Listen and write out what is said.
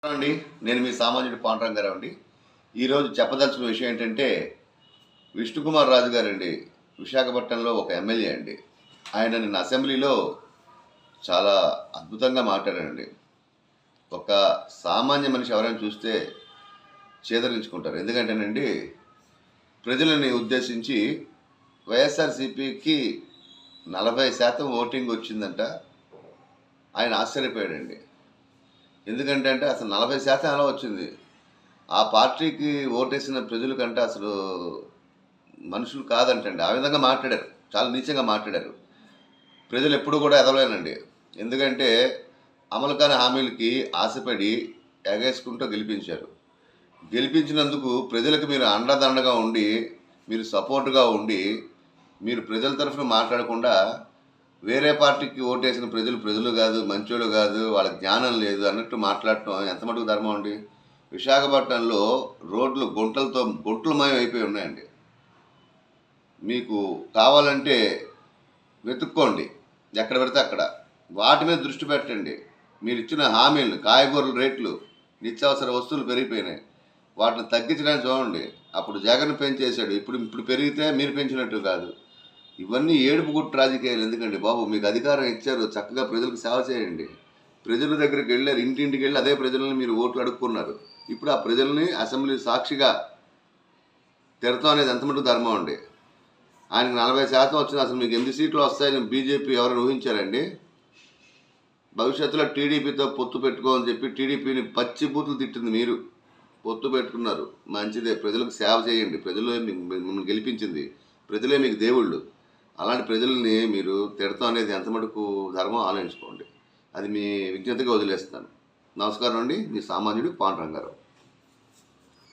అండి, నేను మీ సామాన్యుడి పాండురంగారావు అండి. ఈరోజు చెప్పదలుచుకున్న విషయం ఏంటంటే, విష్ణుకుమార్ రాజు గారండి విశాఖపట్నంలో ఒక ఎమ్మెల్యే అండి. ఆయన నిన్న అసెంబ్లీలో చాలా అద్భుతంగా మాట్లాడారండి. ఒక సామాన్య మనిషి ఎవరైనా చూస్తే చేదరించుకుంటారు. ఎందుకంటేనండి, ప్రజలని ఉద్దేశించి వైఎస్ఆర్సీపీకి 40% ఓటింగ్ వచ్చిందంట. ఆయన ఆశ్చర్యపోయాడండి. ఎందుకంటే అసలు 40% ఎలా వచ్చింది? ఆ పార్టీకి ఓటేసిన ప్రజల కంటే అసలు మనుషులు కాదంటండి. ఆ విధంగా మాట్లాడారు. చాలా నీచంగా మాట్లాడారు. ప్రజలు ఎప్పుడు కూడా ఎదవలేనండి. ఎందుకంటే అమలు కాని హామీలకి ఆశపడి ఎగేసుకుంటూ గెలిపించారు. గెలిపించినందుకు ప్రజలకు మీరు అండదండగా ఉండి, మీరు సపోర్టుగా ఉండి, మీరు ప్రజల తరఫున మాట్లాడకుండా వేరే పార్టీకి ఓటేసిన ప్రజలు కాదు, మంచోళ్ళు కాదు, వాళ్ళకి జ్ఞానం లేదు అన్నట్టు మాట్లాడటం ఎంత మటుకు ధర్మం అండి? విశాఖపట్నంలో రోడ్లు గుంటలమయం అయిపోయి ఉన్నాయండి. మీకు కావాలంటే వెతుక్కోండి, ఎక్కడ పెడితే అక్కడ. వాటి మీద దృష్టి పెట్టండి. మీరు ఇచ్చిన హామీలు, కాయగూరల రేట్లు, నిత్యావసర వస్తువులు పెరిగిపోయినాయి. వాటిని తగ్గించడానికి చూడండి. అప్పుడు జగన్ పెంచేశాడు. ఇప్పుడు పెరిగితే మీరు పెంచినట్టు కాదు. ఇవన్నీ ఏడుపు గుట్టు రాజకీయాలు ఎందుకండి బాబు? మీకు అధికారం ఇచ్చారు, చక్కగా ప్రజలకు సేవ చేయండి. ప్రజల దగ్గరికి వెళ్ళారు, ఇంటింటికి వెళ్ళి అదే ప్రజలను మీరు ఓట్లు అడుక్కున్నారు. ఇప్పుడు ఆ ప్రజల్ని అసెంబ్లీ సాక్షిగా తిడతాం అనేది ఎంతమంది ధర్మం అండి? ఆయనకు 40% వచ్చింది. అసలు మీకు 8 సీట్లు వస్తాయని బీజేపీ ఎవరైనా ఊహించారండి? భవిష్యత్తులో టీడీపీతో పొత్తు పెట్టుకోమని చెప్పి టీడీపీని పచ్చి బూతులు తిట్టింది మీరు. పొత్తు పెట్టుకున్నారు, మంచిదే. ప్రజలకు సేవ చేయండి. ప్రజలే మిమ్మల్ని గెలిపించింది. ప్రజలే మీకు దేవుళ్ళు. అలాంటి ప్రజల్ని మీరు తిడతాం అనేది ఎంత మటుకు ధర్మం ఆలోచించుకోండి. అది మీ విజ్ఞతగా వదిలేస్తాను. నమస్కారం అండి, మీ సామాన్యుడు పాండురంగారావు.